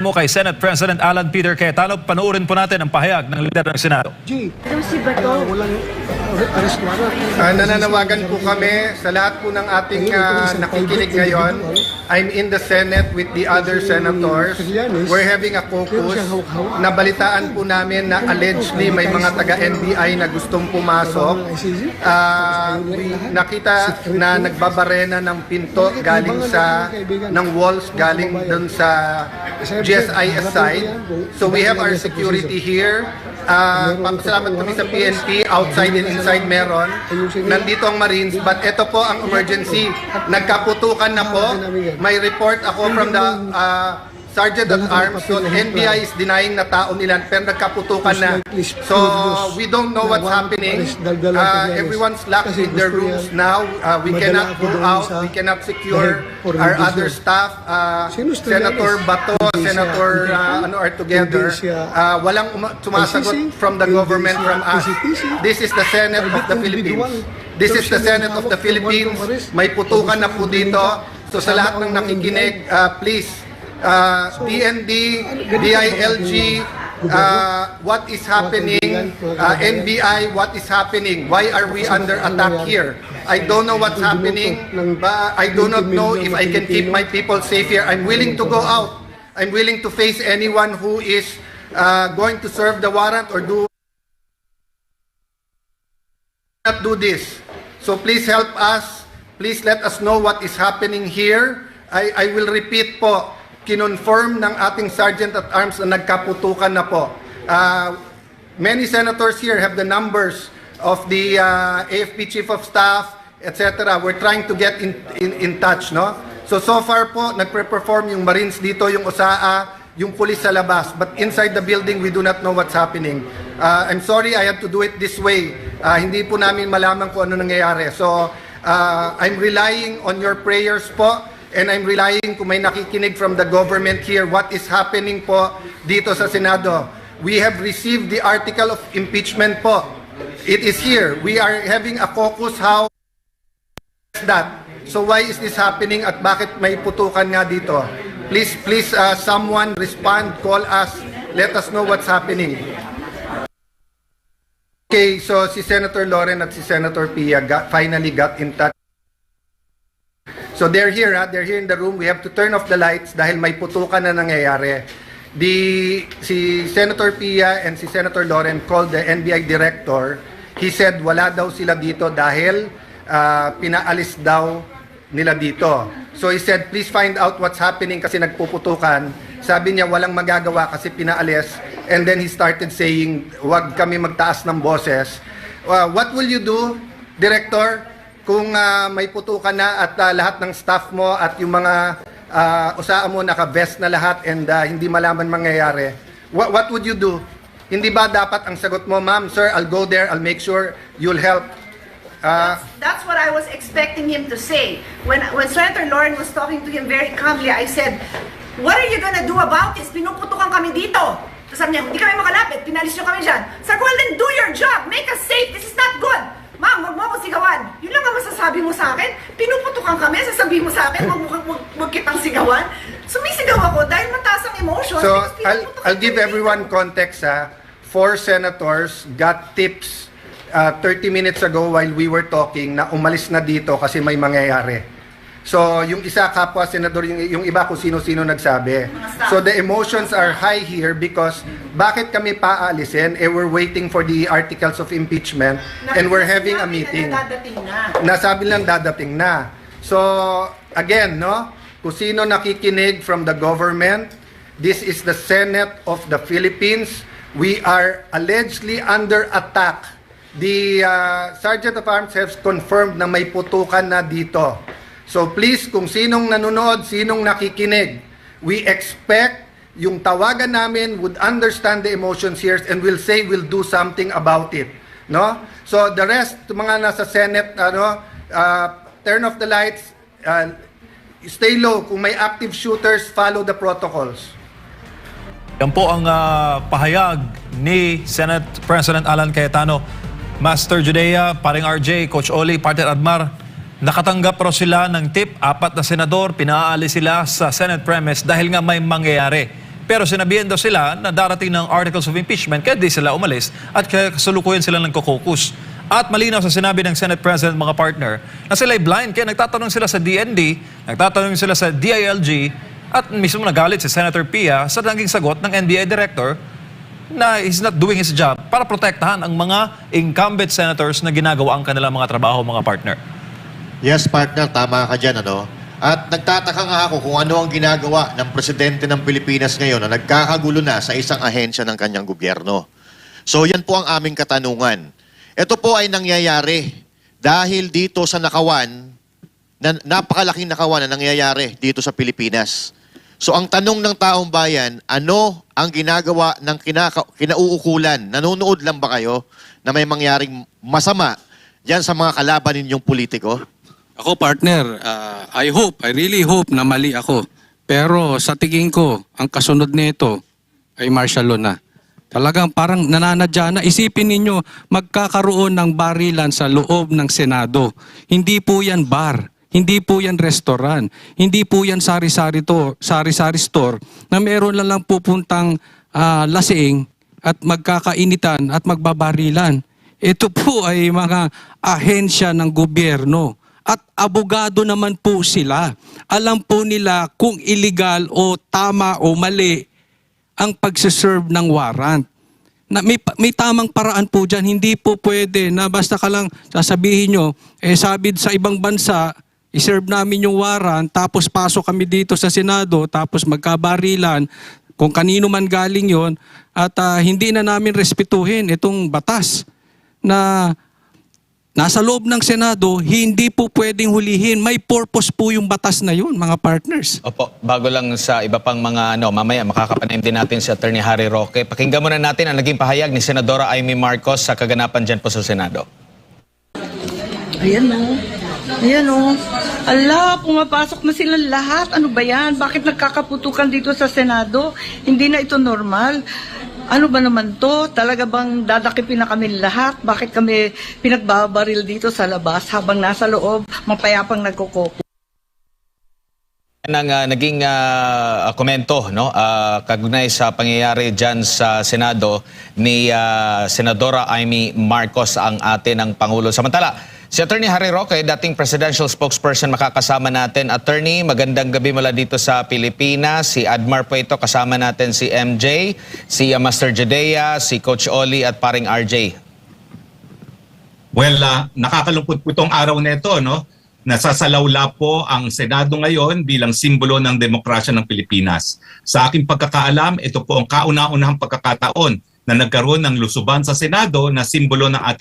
mo kay Senate President Alan Peter Cayetano. Panoorin po natin ang pahayag ng leader ng Senado. Si Bato. Walang arrest warrant. Nananawagan po kami sa lahat po ng ating nakikinig ngayon. I'm in the Senate with the other senators. We're having a caucus. Nabalitaan po namin na allegedly may mga taga-NBI na gustong pumasok. Nakita na nagbabarena ng pinto galing ng walls galing dun sa GSI side. So we have our security here. Papasalamat kami sa PNP, outside and inside meron. Nandito ang Marines, but ito po ang emergency. Nagkaputukan na po. May report ako from the Sergeant at Arms. So NBI is denying na tao nila, pero nagkaputukan na. So we don't know what's happening. Everyone's locked in their rooms now. We cannot go out. We cannot secure our other staff. Senator Bato, Senator are together. Walang sumasagot from the government, from us. This is the Senate of the Philippines. This is the Senate of the Philippines. May putukan na po dito. So sa lahat ng nakikinig, please, PND, DILG, what is happening, NBI, what is happening, why are we under attack here? I don't know what's happening, but I do not know if I can keep my people safe here. I'm willing to go out. I'm willing to face anyone who is going to serve the warrant or not do this. So please help us. Please let us know what is happening here. I will repeat po, kinonfirm ng ating Sergeant at Arms na nagkaputukan na po. Many senators here have the numbers of the AFP Chief of Staff, etc. We're trying to get in touch, no? So far po, nagpe-perform yung Marines dito, yung OSAA, yung police sa labas. But inside the building, we do not know what's happening. I'm sorry, I have to do it this way. Hindi po namin malaman kung ano nangyayari. So, I'm relying on your prayers po. And I'm relying kung may nakikinig from the government here, what is happening po dito sa Senado. We have received the article of impeachment po. It is here. We are having a caucus. How is that? So why is this happening at bakit may putukan nga dito? Please, someone respond, call us, let us know what's happening. Okay, so si Senator Loren at si Senator Pia finally got in touch. So they're here in the room. We have to turn off the lights dahil may putukan na nangyayari. Si Senator Pia and si Senator Loren called the NBI director. He said wala daw sila dito dahil pinaalis daw nila dito. So he said please find out what's happening kasi nagpuputukan. Sabi niya walang magagawa kasi pinaalis. And then he started saying wag kami magtaas ng boses. What will you do, Director? Kung may putukan na at lahat ng staff mo at yung mga usaa mo naka-vest na lahat and hindi malaman mangyayari, what would you do? Hindi ba dapat ang sagot mo, ma'am, sir, I'll go there, I'll make sure you'll help? That's what I was expecting him to say. When Senator Loren was talking to him very calmly, I said, what are you gonna do about this? Pinuputukan kami dito. Tapos sabi niya, hindi kami makalapit, pinalis nyo kami dyan. Sabi ko, well then do your job, make us safe, this is not good. Ma'am, wag mo ako sigawan. Yun lang ang masasabi mo sa akin. Pinuputukan kami, sasabihin mo sa akin, wag kitang sigawan. Sumisigaw ako dahil mataas ang emotions. So, I'll give everyone context. 4 senators got tips 30 minutes ago while we were talking na umalis na dito kasi may mangyayari. So, yung isa kapwa senador, yung iba kung sino-sino nagsabi. So, the emotions are high here because bakit kami paalisin? We're waiting for the articles of impeachment and we're having a meeting. Nasabi lang dadating na. So, again, no? Kung sino nakikinig from the government, this is the Senate of the Philippines. We are allegedly under attack. The Sergeant of Arms has confirmed na may putukan na dito. So please, kung sinong nanonood, sinong nakikinig, we expect yung tawagan namin would understand the emotions here and will say we'll do something about it. No? So the rest, mga nasa Senate, turn off the lights, stay low. Kung may active shooters, follow the protocols. Yan po ang pahayag ni Senate President Alan Cayetano. Master Judea, paring RJ, Coach Oli, Partner Admar, nakatanggap raw sila ng tip, 4 na senador, pinaalis sila sa Senate premise dahil nga may mangyayari. Pero sinabihan daw sila na darating ng articles of impeachment kaya di sila umalis at kaya kasulukuyan sila nagko-caucus. At malinaw sa sinabi ng Senate President mga partner na sila ay blind kaya nagtatanong sila sa DND, nagtatanong sila sa DILG at mismo nagalit si Senator Pia sa naging sagot ng NBI Director na he's not doing his job para protektahan ang mga incumbent senators na ginagawa ang kanilang mga trabaho mga partner. Yes, partner, tama ka dyan, ano? At nagtataka nga ako kung ano ang ginagawa ng presidente ng Pilipinas ngayon na nagkakagulo na sa isang ahensya ng kanyang gobyerno. So yan po ang aming katanungan. Ito po ay nangyayari dahil dito sa nakawan, napakalaking nakawan na nangyayari dito sa Pilipinas. So ang tanong ng taong bayan, ano ang ginagawa ng kinauukulan? Nanonood lang ba kayo na may mangyaring masama diyan sa mga kalaban ninyong politiko? Ako partner, I really hope na mali ako. Pero sa tingin ko, ang kasunod nito ay martial law na. Talagang parang nananadya na. Isipin ninyo, magkakaroon ng barilan sa loob ng Senado. Hindi po yan bar. Hindi po yan restaurant. Hindi po yan sari-sari store na meron lang pupuntang lasing at magkakainitan at magbabarilan. Ito po ay mga ahensya ng gobyerno. At abogado naman po sila. Alam po nila kung illegal o tama o mali ang pagsiserve ng warrant. Na may tamang paraan po dyan. Hindi po pwede na basta ka lang sasabihin nyo, sabi sa ibang bansa, iserve namin yung warrant, tapos pasok kami dito sa Senado, tapos magkabarilan, kung kanino man galing yon at hindi na namin respetuhin itong batas na nasa loob ng Senado, hindi po pwedeng hulihin. May purpose po yung batas na yun, mga partners. Opo, bago lang sa iba pang mga mamaya makakapanaim din natin si Attorney Harry Roque. Pakinggan muna natin ang naging pahayag ni Senadora Amy Marcos sa kaganapan dyan po sa Senado. Ayan o. Ayan o. Ala, pumapasok na silang lahat. Ano ba yan? Bakit nagkakaputukan dito sa Senado? Hindi na ito normal. Ano ba naman to? Talaga bang dadakipin na kami lahat? Bakit kami pinagbabaril dito sa labas habang nasa loob, mapayapang nagkukoko? Ang naging komento, no? Kagunay sa pangyayari dyan sa Senado ni Senadora Amy Marcos ang atin ng Pangulo. Samantala, si Attorney Harry Roque, dating presidential spokesperson, makakasama natin. Attorney, magandang gabi mula dito sa Pilipinas. Si Admar po ito, kasama natin si MJ, si Master Judea, si Coach Oli at paring RJ. Well, nakakalungkot po itong araw na ito, no? Nasasalawla po ang Senado ngayon bilang simbolo ng demokrasya ng Pilipinas. Sa aking pagkakaalam, ito po ang kauna-unahang pagkakataon na nagkaroon ng lusuban sa Senado na simbolo ng ating